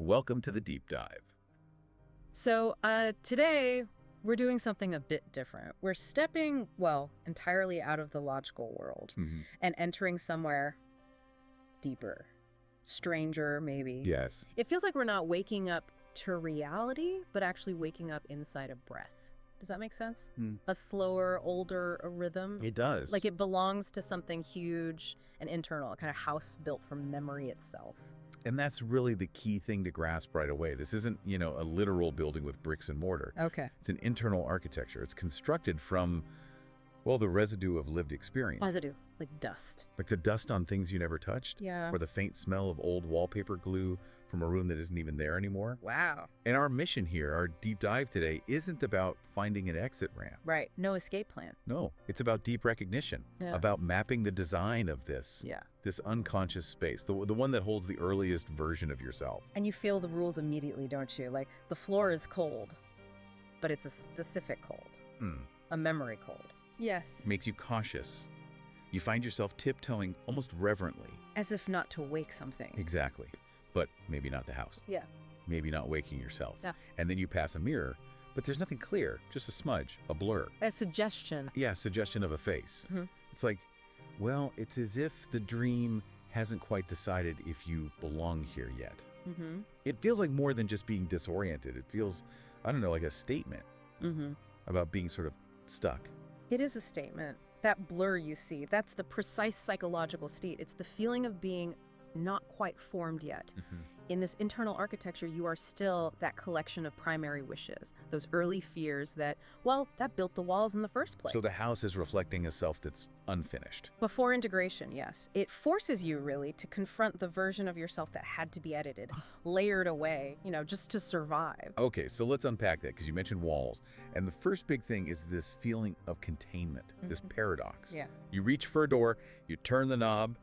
Welcome to the deep dive. So today we're doing something a bit different. We're stepping, well, entirely out of the logical world and entering somewhere deeper, stranger maybe. Yes. It feels like we're not waking up to reality, but actually waking up inside a breath. Does that make sense? A slower, older rhythm. It does. Like it belongs to something huge and internal, a kind of house built from memory itself. And that's really the key thing to grasp right away. This isn't, a literal building with bricks and mortar. Okay. It's an internal architecture. It's constructed from, well, the residue of lived experience. Residue, like dust. Like the dust on things you never touched? Yeah. Or the faint smell of old wallpaper glue from a room that isn't even there anymore? Wow. And our mission here, our deep dive today, isn't about finding an exit ramp. Right. No escape plan. No, it's about deep recognition, Yeah. about mapping the design of this unconscious space, the one that holds the earliest version of yourself. And you feel the rules immediately, don't you? Like the floor is cold, but it's a specific cold, a memory cold. Yes. Makes you cautious. You find yourself tiptoeing almost reverently. As if not to wake something. Exactly. But maybe not the house. Yeah. Maybe not waking yourself. Yeah. And then you pass a mirror, but there's nothing clear, just a smudge, a blur. A suggestion. Yeah, suggestion of a face. It's like, well, it's as if the dream hasn't quite decided if you belong here yet. It feels like more than just being disoriented. It feels, I don't know, like a statement about being sort of stuck. It is a statement. That blur you see, that's the precise psychological state. It's the feeling of being not quite formed yet. In this internal architecture, you are still that collection of primary wishes, those early fears that, well, that built the walls in the first place. So the house is reflecting a self that's unfinished. Before integration, yes. It forces you, really, to confront the version of yourself that had to be edited, layered away, just to survive. Okay, so let's unpack that, because you mentioned walls. And the first big thing is this feeling of containment, this paradox. Yeah. You reach for a door, you turn the knob,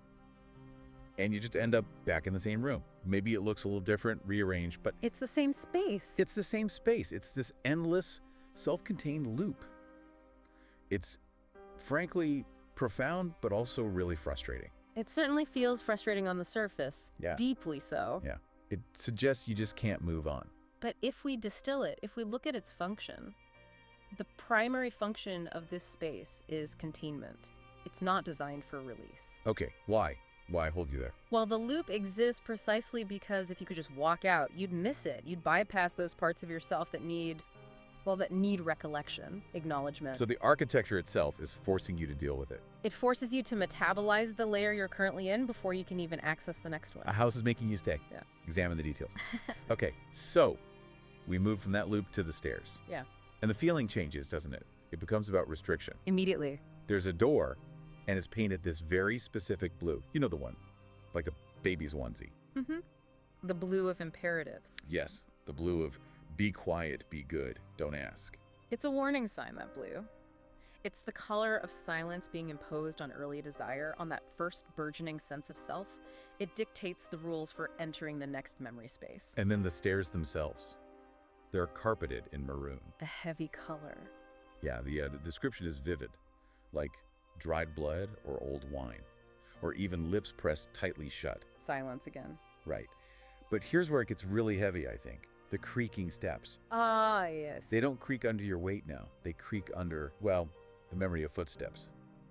and you just end up back in the same room. Maybe it looks a little different, rearranged, but it's the same space. It's the same space. It's this endless, self-contained loop. It's frankly profound, but also really frustrating. It certainly feels frustrating on the surface. Yeah. Deeply so. Yeah. It suggests you just can't move on. But if we distill it, if we look at its function, the primary function of this space is containment. It's not designed for release. Okay, why? Why hold you there? Well, the loop exists precisely because if you could just walk out, you'd miss it. You'd bypass those parts of yourself that need recollection, acknowledgement. So the architecture itself is forcing you to deal with it. It forces you to metabolize the layer you're currently in before you can even access the next one. A house is making you stay. Yeah. Examine the details. Okay, so we move from that loop to the stairs. Yeah. And the feeling changes, doesn't it? It becomes about restriction. Immediately. There's a door, and it's painted this very specific blue. You know the one, like a baby's onesie. The blue of imperatives. Yes, the blue of be quiet, be good, don't ask. It's a warning sign, that blue. It's the color of silence being imposed on early desire, on that first burgeoning sense of self. It dictates the rules for entering the next memory space. And then the stairs themselves. They're carpeted in maroon. A heavy color. Yeah, the description is vivid, like dried blood or old wine, or even lips pressed tightly shut. Silence again. Right. But here's where it gets really heavy, I think. The creaking steps. Ah, yes. They don't creak under your weight now. They creak under, well, the memory of footsteps.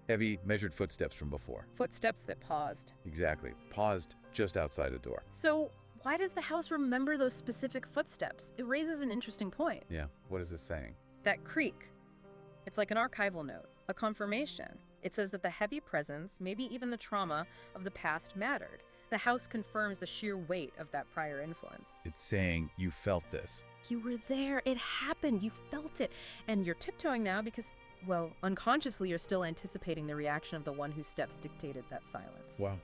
Heavy, measured footsteps from before. Footsteps that paused. Exactly. Paused just outside a door. So why does the house remember those specific footsteps? It raises an interesting point. Yeah. What is this saying? That creak. It's like an archival note, a confirmation. It says that the heavy presence, maybe even the trauma of the past mattered. The house confirms the sheer weight of that prior influence. It's saying you felt this. You were there. It happened. You felt it. And you're tiptoeing now because, well, unconsciously you're still anticipating the reaction of the one whose steps dictated that silence. Wow.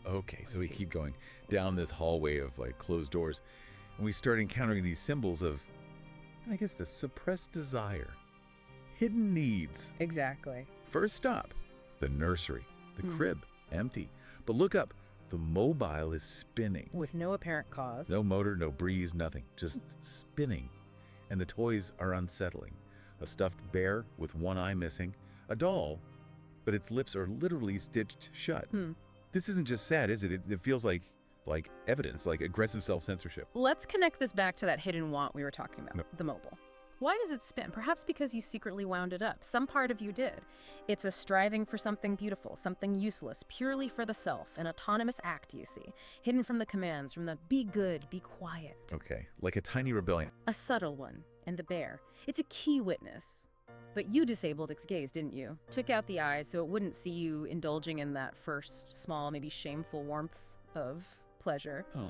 Okay, so we keep going down this hallway of closed doors, and we start encountering these symbols of, I guess, the suppressed desire, hidden needs. Exactly. First stop, the nursery, the crib, empty. But look up, the mobile is spinning. With no apparent cause. No motor, no breeze, nothing, just spinning. And the toys are unsettling. A stuffed bear with one eye missing, a doll, but its lips are literally stitched shut. This isn't just sad, is it? It feels like like evidence, like aggressive self-censorship. Let's connect this back to that hidden want we were talking about, No. the mobile. Why does it spin? Perhaps because you secretly wound it up. Some part of you did. It's a striving for something beautiful, something useless, purely for the self, an autonomous act, you see, hidden from the commands, from the be good, be quiet. Okay, like a tiny rebellion. A subtle one, and the bear. It's a key witness. But you disabled its gaze, didn't you? Took out the eyes so it wouldn't see you indulging in that first small, maybe shameful warmth of pleasure. Oh.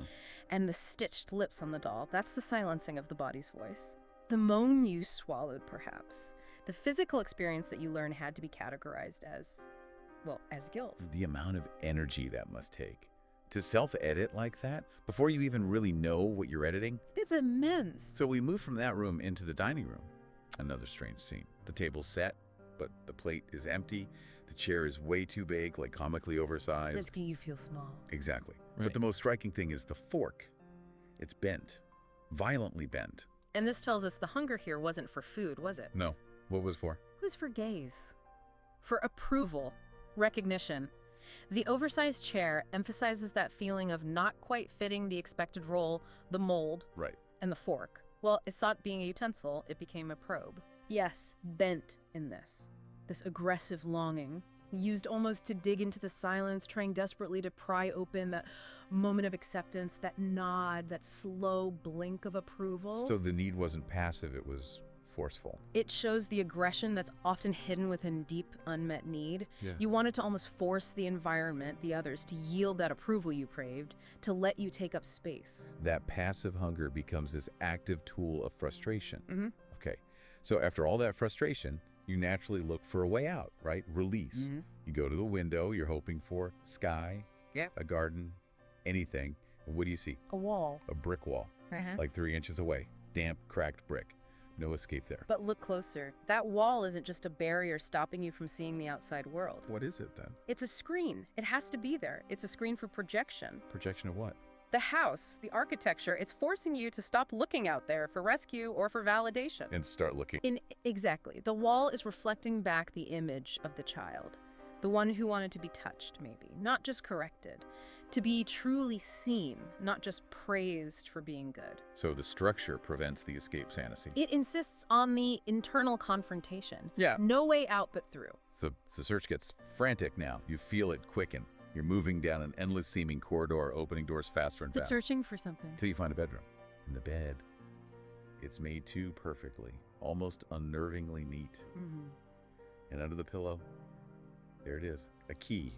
And the stitched lips on the doll, that's the silencing of the body's voice. The moan you swallowed, perhaps. The physical experience that you learned had to be categorized as, well, as guilt. The amount of energy that must take. To self-edit like that, before you even really know what you're editing. It's immense. So we move from that room into the dining room. Another strange scene. The table's set, but the plate is empty. The chair is way too big, like comically oversized. That's making you feel small. Exactly. Right. But the most striking thing is the fork. It's bent. Violently bent. And this tells us the hunger here wasn't for food, was it? No. What was for? It was for gaze. For approval. Recognition. The oversized chair emphasizes that feeling of not quite fitting the expected role, the mold, Right. and the fork. Well, it stopped being a utensil, it became a probe. Yes, bent in this. This aggressive longing, used almost to dig into the silence, trying desperately to pry open that moment of acceptance, that nod, that slow blink of approval. So the need wasn't passive, it was forceful. It shows the aggression that's often hidden within deep, unmet need. Yeah. You wanted to almost force the environment, the others, to yield that approval you craved, to let you take up space. That passive hunger becomes this active tool of frustration. Mm-hmm. Okay. So after all that frustration, you naturally look for a way out, right? Release. Mm-hmm. You go to the window, you're hoping for sky, Yeah. a garden, anything. And what do you see? A wall. A brick wall, like 3 inches away. Damp, cracked brick. No escape there. But look closer. That wall isn't just a barrier stopping you from seeing the outside world. What is it then? It's a screen. It has to be there. It's a screen for projection. Projection of what? The house, the architecture, it's forcing you to stop looking out there for rescue or for validation. And start looking. Exactly. The wall is reflecting back the image of the child. The one who wanted to be touched, maybe. Not just corrected. To be truly seen, not just praised for being good. So the structure prevents the escape fantasy. It insists on the internal confrontation. Yeah. No way out but through. So the search gets frantic now. You feel it quicken. You're moving down an endless seeming corridor, opening doors faster and It's faster. searching for something. Until you find a bedroom. And the bed, it's made too perfectly, almost unnervingly neat. Mm-hmm. And under the pillow, there it is, a key.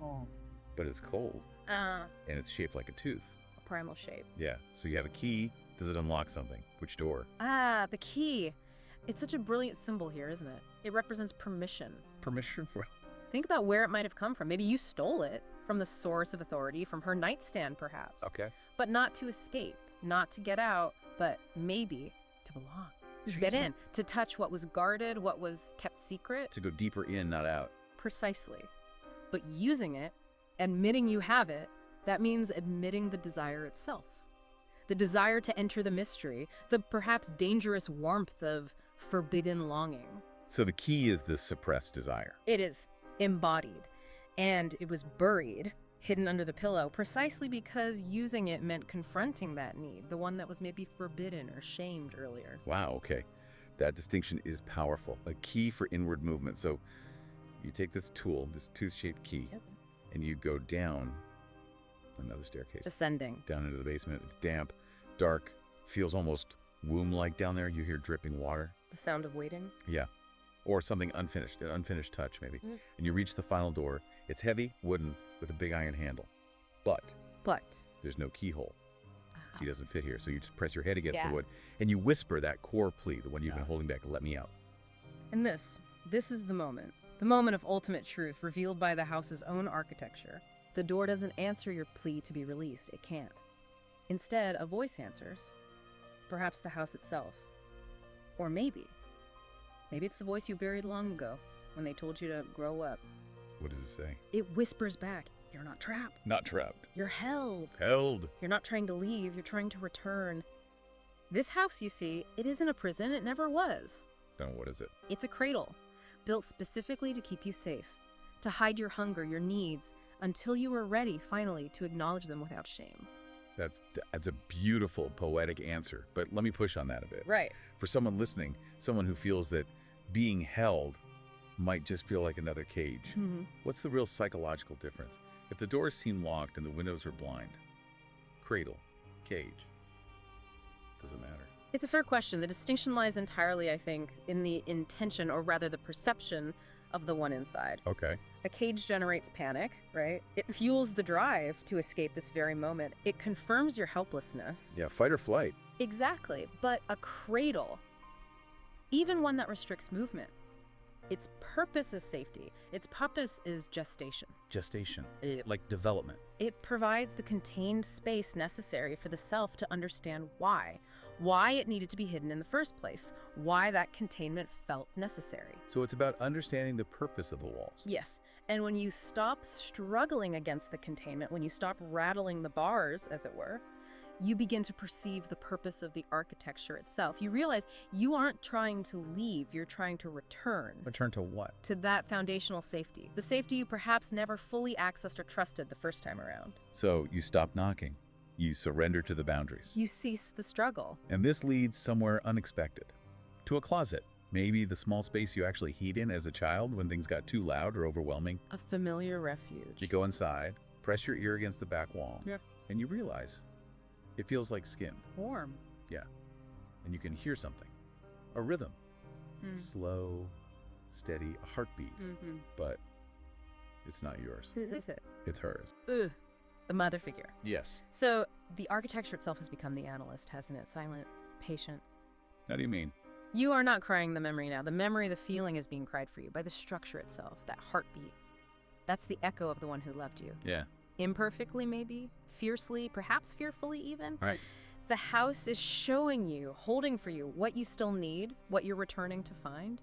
Oh. But it's cold, and it's shaped like a tooth. A primal shape. Yeah, so you have a key. Does it unlock something? Which door? The key. It's such a brilliant symbol here, isn't it? It represents permission. Permission for... Think about where it might have come from. Maybe you stole it from the source of authority, from her nightstand, perhaps. Okay. But not to escape, not to get out, but maybe to belong. To get in, to touch what was guarded, what was kept secret. To go deeper in, not out. Precisely. But using it, admitting you have it, that means admitting the desire itself. The desire to enter the mystery, the perhaps dangerous warmth of forbidden longing. So the key is this suppressed desire. It is embodied, and it was buried, hidden under the pillow, precisely because using it meant confronting that need, the one that was maybe forbidden or shamed earlier. Wow, okay. That distinction is powerful. A key for inward movement. So you take this tool, this tooth-shaped key, Yep. and you go down another staircase. Ascending. Down into the basement. It's damp, dark, feels almost womb-like down there. You hear dripping water. The sound of waiting. Yeah. Or something unfinished, an unfinished touch maybe. Mm. And you reach the final door. It's heavy, wooden, with a big iron handle. But But there's no keyhole. Key doesn't fit here. So you just press your head against Yeah. the wood and you whisper that core plea, the one you've been holding back, let me out. And this is the moment of ultimate truth revealed by the house's own architecture. The door doesn't answer your plea to be released. It can't. Instead, a voice answers. Perhaps the house itself. Or maybe it's the voice you buried long ago when they told you to grow up. What does it say? It whispers back, you're not trapped. Not trapped. You're held. Held. You're not trying to leave, you're trying to return. This house, you see, it isn't a prison, it never was. Then what is it? It's a cradle, built specifically to keep you safe, to hide your hunger, your needs, until you were ready, finally, to acknowledge them without shame. That's a beautiful, poetic answer, but let me push on that a bit. Right. For someone listening, someone who feels that being held might just feel like another cage, what's the real psychological difference? If the doors seem locked and the windows are blind, cradle, cage, doesn't matter. It's a fair question. The distinction lies entirely, I think, in the intention, or rather the perception, of the one inside. Okay. A cage generates panic, right? It fuels the drive to escape this very moment. It confirms your helplessness. Yeah, fight or flight. Exactly. But a cradle, even one that restricts movement, its purpose is safety. Its purpose is gestation. Gestation, like development. It provides the contained space necessary for the self to understand why it needed to be hidden in the first place, why that containment felt necessary. So it's about understanding the purpose of the walls. Yes, and when you stop struggling against the containment, when you stop rattling the bars, as it were, you begin to perceive the purpose of the architecture itself. You realize you aren't trying to leave, you're trying to return. Return to what? To that foundational safety. The safety you perhaps never fully accessed or trusted the first time around. So you stop knocking. You surrender to the boundaries. You cease the struggle. And this leads somewhere unexpected. To a closet. Maybe the small space you actually hid in as a child when things got too loud or overwhelming. A familiar refuge. You go inside, press your ear against the back wall, Yeah. and you realize it feels like skin. Warm. Yeah. And you can hear something. A rhythm. Slow, steady, a heartbeat. But it's not yours. Whose is it? It's hers. Ugh. The mother figure. Yes. So the architecture itself has become the analyst, hasn't it? Silent, patient. How do you mean? You are not crying the memory now. The memory, the feeling is being cried for you by the structure itself, that heartbeat. That's the echo of the one who loved you. Yeah. Imperfectly, maybe. Fiercely, perhaps fearfully even. Right. The house is showing you, holding for you, what you still need, what you're returning to find.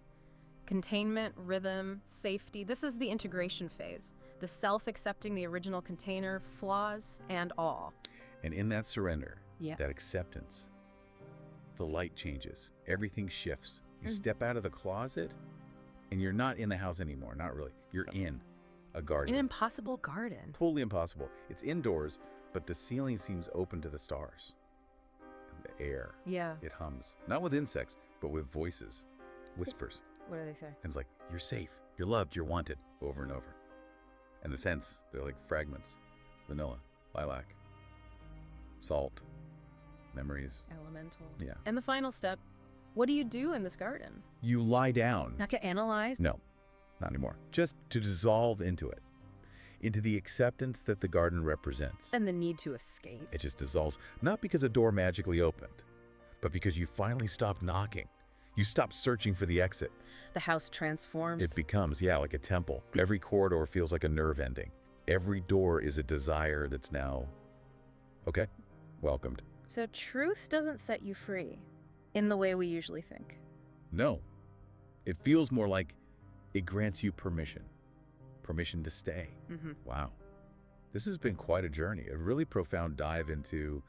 Containment, rhythm, safety. This is the integration phase. The self accepting the original container, flaws and all. And in that surrender, Yeah. that acceptance, the light changes. Everything shifts. You step out of the closet, and you're not in the house anymore. Not really. You're in a garden. An impossible garden. Totally impossible. It's indoors, but the ceiling seems open to the stars. And the air. Yeah. It hums. Not with insects, but with voices. Whispers. What do they say? And it's like, you're safe. You're loved. You're wanted. Over and over. And the scents, they're like fragments. Vanilla, lilac, salt, memories. Elemental. Yeah. And the final step, what do you do in this garden? You lie down. Not to analyze? No, not anymore. Just to dissolve into it. Into the acceptance that the garden represents. And the need to escape. It just dissolves, not because a door magically opened, but because you finally stopped knocking. You stopped searching for the exit. The house transforms. It becomes, yeah, like a temple. Every corridor feels like a nerve ending. Every door is a desire that's now, okay, welcomed. So truth doesn't set you free in the way we usually think. No. It feels more like it grants you permission. Permission to stay. Wow. This has been quite a journey, a really profound dive into,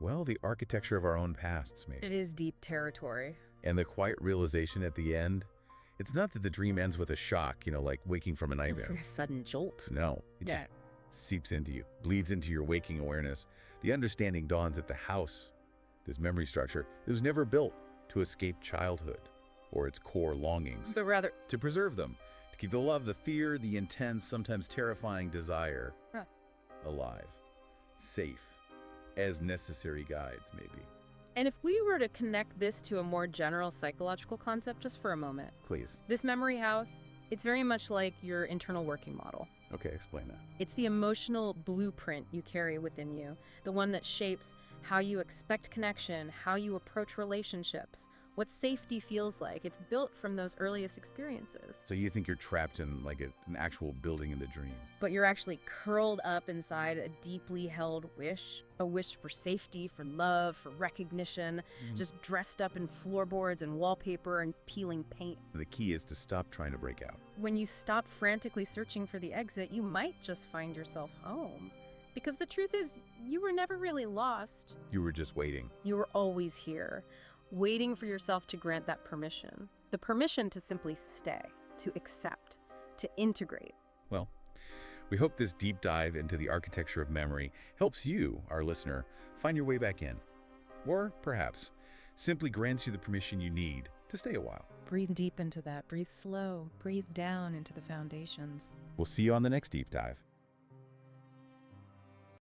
well, the architecture of our own pasts, maybe. It is deep territory. And the quiet realization at the end, it's not that the dream ends with a shock, like waking from a nightmare. For a sudden jolt. No, it just seeps into you, bleeds into your waking awareness. The understanding dawns that the house, this memory structure, it was never built to escape childhood or its core longings. But rather, to preserve them, to keep the love, the fear, the intense, sometimes terrifying desire alive, safe, as necessary guides, maybe. and if we were to connect this to a more general psychological concept just for a moment. Please. This memory house, it's very much like your internal working model. Okay, explain that. It's the emotional blueprint you carry within you, the one that shapes how you expect connection, how you approach relationships, what safety feels like. It's built from those earliest experiences. So you think you're trapped in like an actual building in the dream? But you're actually curled up inside a deeply held wish, a wish for safety, for love, for recognition, just dressed up in floorboards and wallpaper and peeling paint. The key is to stop trying to break out. When you stop frantically searching for the exit, you might just find yourself home. Because the truth is, you were never really lost. You were just waiting. You were always here, waiting for yourself to grant that permission. The permission to simply stay, to accept, to integrate. Well, We hope this deep dive into the architecture of memory helps you, our listener, find your way back in. Or perhaps simply grants you the permission you need to stay a while. Breathe deep into that. Breathe slow. Breathe down into the foundations. We'll see you on the next deep dive.